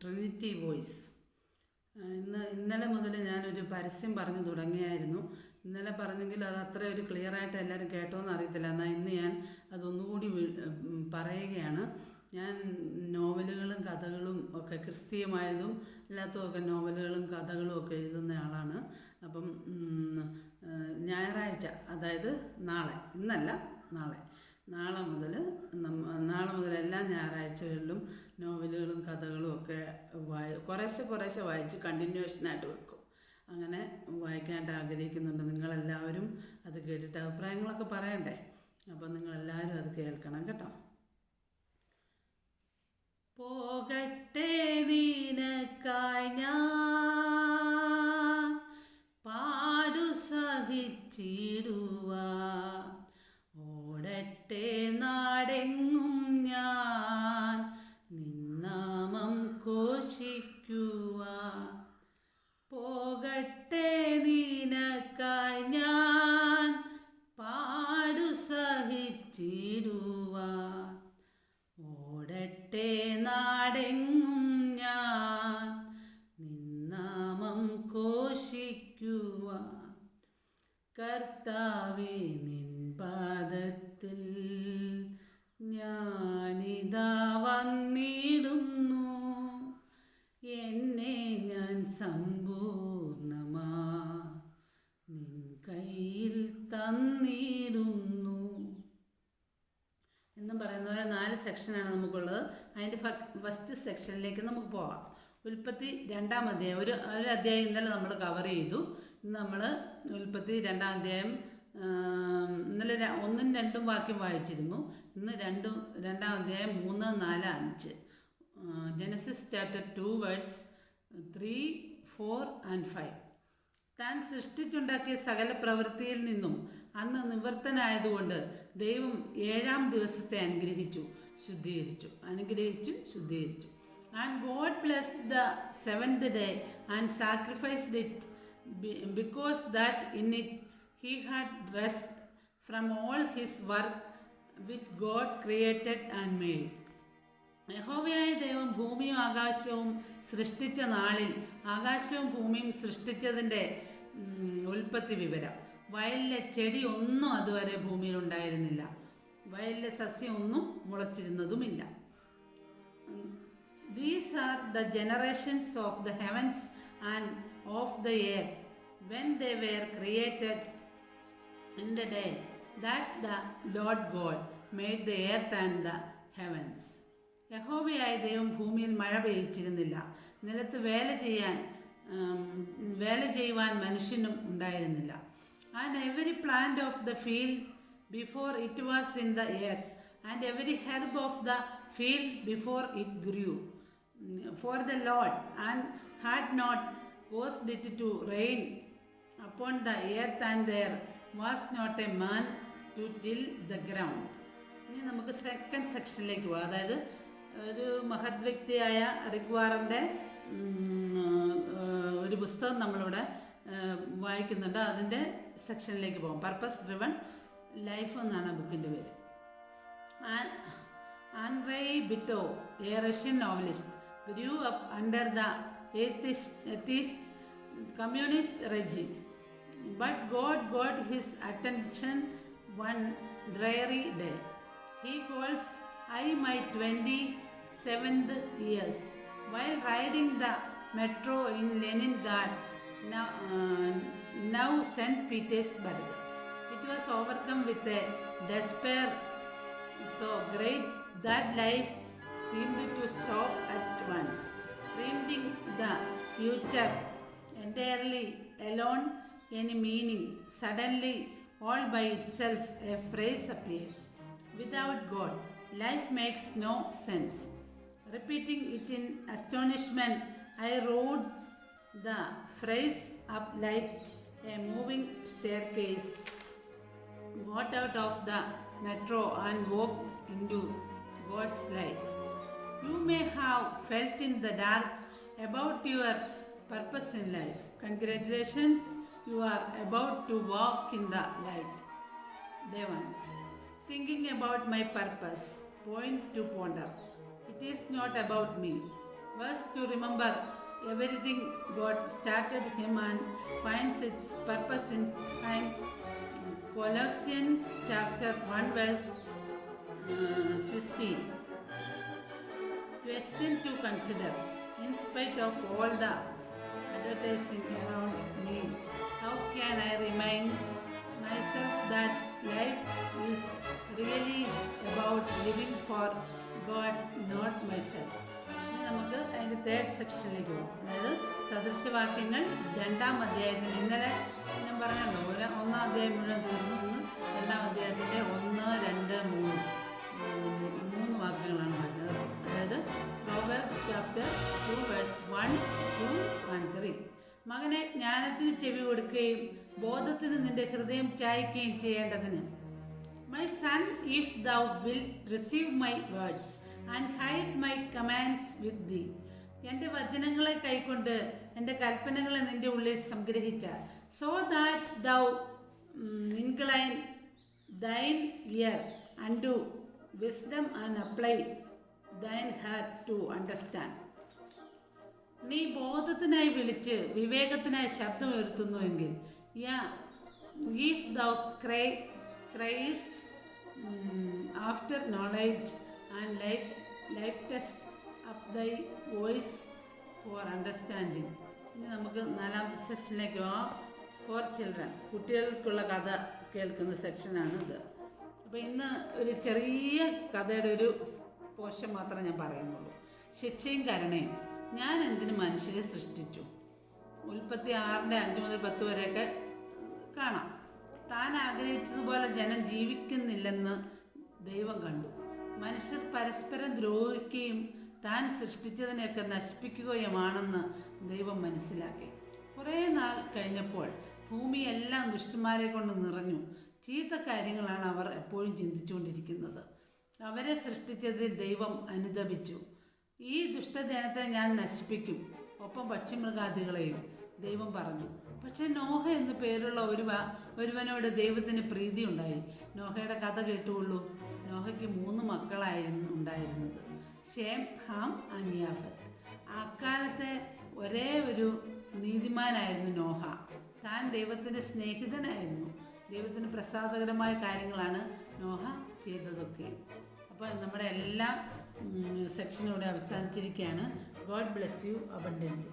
Trinity voice. ഇന്നലെ മുതൽ ഞാനൊരു പരസ്യം പറഞ്ഞു തുടങ്ങിയായിരുന്നു. ഇന്നലെ പറഞ്ഞെങ്കിൽ അത് അത്ര ഒരു ക്ലിയറായിട്ട് എല്ലാവരും കേട്ടോന്ന് അറിയത്തില്ല. എന്നാൽ ഇന്ന് ഞാൻ അതൊന്നുകൂടി പറയുകയാണ്. ഞാൻ നോവലുകളും കഥകളും ഒക്കെ ക്രിസ്തീയമായതും അല്ലാത്തതൊക്കെ നോവലുകളും കഥകളും ഒക്കെ എഴുതുന്ന ആളാണ്. അപ്പം ഞായറാഴ്ച, അതായത് നാളെ, ഇന്നല്ല നാളെ മുതൽ എല്ലാ ഞായറാഴ്ചകളിലും നോവലുകളും കഥകളും ഒക്കെ കുറേശ്ശെ വായിച്ച് കണ്ടിന്യൂഷനായിട്ട് വെക്കും. അങ്ങനെ വായിക്കാനായിട്ട് ആഗ്രഹിക്കുന്നുണ്ട്. നിങ്ങളെല്ലാവരും അത് കേട്ടിട്ട് അഭിപ്രായങ്ങളൊക്കെ പറയണ്ടേ. അപ്പം നിങ്ങളെല്ലാവരും അത് കേൾക്കണം കേട്ടോ. പോകട്ടെ നിനക്കായി ഞാൻ പാടു സഹിച്ചിടുവാൻ, ഓടട്ടെ നാടെങ്ങും ഞാൻ നിന്നാമം ഘോഷിക്കുവാൻ. പോകട്ടെ നിനക്കായി ഞാൻ പാടു സഹിച്ചിടുവാൻ, ഓടട്ടെ നാടെങ്ങും ഞാൻ നിന്നാമം ഘോഷിക്കുവാൻ. കർത്താവേ, നിൻ പാദത്തിൽ ഞാനിതാ വന്നിടുന്നു, എന്നെ ഞാൻ സമ്പൂർണമാ നിൻ കയ്യിൽ തന്നിടുന്നു എന്നും പറയുന്ന പോലെ 4 സെക്ഷനാണ് നമുക്കുള്ളത്. അതിൻ്റെ ഫസ്റ്റ് സെക്ഷനിലേക്ക് നമുക്ക് പോകാം. ഉൽപ്പത്തി 2-ാം അധ്യായം. ഒരു അധ്യായം ഇന്നലെ നമ്മൾ കവർ ചെയ്തു. ഇന്ന് നമ്മൾ ഉൽപ്പത്തി 2-ാം അധ്യായം ഇന്നലെ 1ഉം 2ഉം വാക്യം വായിച്ചിരുന്നു. ഇന്ന് 2-ാം അധ്യായം 3, 4, 5. Genesis chapter 2 words 3, 4 and 5. താൻ സൃഷ്ടിച്ചുണ്ടാക്കിയ സകല പ്രവൃത്തിയിൽ നിന്നും അന്ന് നിവൃത്തനായതുകൊണ്ട് ദൈവം 7-ാം ദിവസത്തെ അനുഗ്രഹിച്ചു ശുദ്ധീകരിച്ചു. And God blessed the 7th day and sacrificed it, because that in it he had rest from all his work which God created and made. യഹോവയായ ദൈവം ഭൂമിയും ആകാശവും സൃഷ്ടിച്ച നാളിൽ ആകാശവും ഭൂമിയും സൃഷ്ടിച്ചതിൻ്റെ ഉൽപ്പത്തി വിവരം. വയലിലെ ചെടി ഒന്നും അതുവരെ ഭൂമിയിലുണ്ടായിരുന്നില്ല. വയലിലെ സസ്യം ഒന്നും മുളച്ചിരുന്നതുമില്ല. These are the generations of the heavens and of the earth when they were created in the day that the Lord God made the earth and the heavens. യഹോവയായ ദൈവം ഭൂമിയിൽ മഴ പെയ്ച്ചിരുന്നില്ല. നിലത്ത് വേല ചെയ്യുവാൻ മനുഷ്യനും ഉണ്ടായിരുന്നില്ല. And every plant of the field before it was in the earth, and every herb of the field before it grew. For the Lord and had not caused it to rain upon the earth, and there was not a man to till the ground. ഇനി നമുക്ക് second സെക്ഷനിലേക്ക് പോകാം. അതായത് ഒരു മഹത് വ്യക്തിയായ Rick വാറൻ്റെ ഒരു പുസ്തകം നമ്മളിവിടെ വായിക്കുന്നുണ്ട്. അതിൻ്റെ സെക്ഷനിലേക്ക് പോകാം. പർപ്പസ് ഡ്രിവൺ ലൈഫ് എന്നാണ് ബുക്കിൻ്റെ പേര്. Andrei Bitov, a Russian novelist, grew up under the atheist communist regime. But God got his attention one dreary day. He calls I my 27th years while riding the metro in Leningrad, now St. Petersburg. It was overcome with a despair so great that life seemed to stop at once. Dreaming the future entirely alone any meaning, suddenly all by itself a phrase appeared. Without God, life makes no sense. Repeating it in astonishment, I rode the phrase up like a moving staircase, got out of the metro and walked into God's light. You may have felt in the dark about your purpose in life. Congratulations, you are about to walk in the light. Devan. Thinking about my purpose, point to ponder. It is not about me. Verse to remember everything God started him and finds its purpose in time. Colossians chapter 1 verse 16. Question to consider. In spite of all the advertising around me, how can I remind myself that life is really about living for God, not myself? ഇനി നമുക്ക് അതിൻ്റെ third സെക്ഷനിലേക്ക് പോകും. അതായത് സദൃശവാക്യങ്ങൾ 2-ാം അധ്യായത്തിൽ ഇന്നലെ ഞാൻ പറഞ്ഞല്ലോ, ഒന്നാം അധ്യായം മുഴുവൻ തീർന്നു. ഇന്ന് 2-ാം അധ്യായത്തിൻ്റെ 1, 2, 3 വാക്യങ്ങളാണ് പറഞ്ഞത്. അതായത് പ്രോവർബ്സ് ചാപ്റ്റർ 2 വേഴ്സ് 1, 2 and 3. മകനെ, ജ്ഞാനത്തിന് ചെവി കൊടുക്കുകയും ബോധത്തിന് നിന്റെ ഹൃദയം ചായ്ക്കുകയും ചെയ്യേണ്ടതിന്. My son, if thou wilt receive my words and hide my commands with thee. എൻ്റെ വചനങ്ങളെ കൈക്കൊണ്ട് എൻ്റെ കൽപ്പനകളെ നിന്റെ ഉള്ളിൽ സംഗ്രഹിച്ചാൽ, so that thou incline thine ear unto wisdom and apply thine heart to understand. നീ ബോധത്തിനായി വിളിച്ച് വിവേകത്തിനായി ശബ്ദമുയർത്തുന്നുവെങ്കിൽ, if thou criest after knowledge and liftest up thy voice for understanding. ഇനി നമുക്ക് 4-ാമത്തെ സെക്ഷനിലേക്ക് പോകാം. ഫോർ ചിൽഡ്രൻ, കുട്ടികൾക്കുള്ള കഥ കേൾക്കുന്ന സെക്ഷനാണ് ഇത്. അപ്പോൾ ഇന്ന് ഒരു ചെറിയ കഥയുടെ ഒരു പോർഷൻ മാത്രമേ ഞാൻ പറയുന്നുള്ളൂ. ശിക്ഷയും കരുണയും. ഞാൻ എന്തിനു മനുഷ്യരെ സൃഷ്ടിച്ചു? ഉൽപ്പത്തി 6-5 മുതൽ 10 വരെയൊക്കെ കാണാം. താൻ ആഗ്രഹിച്ചതുപോലെ ജനം ജീവിക്കുന്നില്ലെന്ന് ദൈവം കണ്ടു. മനുഷ്യർ പരസ്പരം ദ്രോഹിക്കുകയും താൻ സൃഷ്ടിച്ചതിനെയൊക്കെ നശിപ്പിക്കുകയുമാണെന്ന് ദൈവം മനസ്സിലാക്കി. കുറേ നാൾ കഴിഞ്ഞപ്പോൾ ഭൂമിയെല്ലാം ദുഷ്ടന്മാരെ കൊണ്ട് നിറഞ്ഞു. ചീത്ത കാര്യങ്ങളാണ് അവർ എപ്പോഴും ചിന്തിച്ചുകൊണ്ടിരിക്കുന്നത്. അവരെ സൃഷ്ടിച്ചതിൽ ദൈവം അനുതപിച്ചു. ഈ ദുഷ്ടജനത്തെ ഞാൻ നശിപ്പിക്കും, ഒപ്പം പക്ഷിമൃഗാദികളെയും ദൈവം പറഞ്ഞു. പക്ഷേ നോഹ എന്ന് പേരുള്ള ഒരുവനോട് ദൈവത്തിന് പ്രീതി ഉണ്ടായി. നോഹയുടെ കഥ കേട്ടുകൊള്ളൂ. നോഹയ്ക്ക് 3 മക്കളായിരുന്നു ഉണ്ടായിരുന്നത്, ഷേം, ഹാം ആൻഡ് യാഫത്ത്. അക്കാലത്തെ ഒരേ ഒരു നീതിമാനായിരുന്നു നോഹ. താൻ ദൈവത്തിൻ്റെ സ്നേഹിതനായിരുന്നു. ദൈവത്തിന് പ്രസാദകരമായ കാര്യങ്ങളാണ് നോഹ ചെയ്തതൊക്കെ. അപ്പോൾ നമ്മുടെ എല്ലാ സെക്ഷനോടെ അവസാനിച്ചിരിക്കുകയാണ്. God bless you abundantly.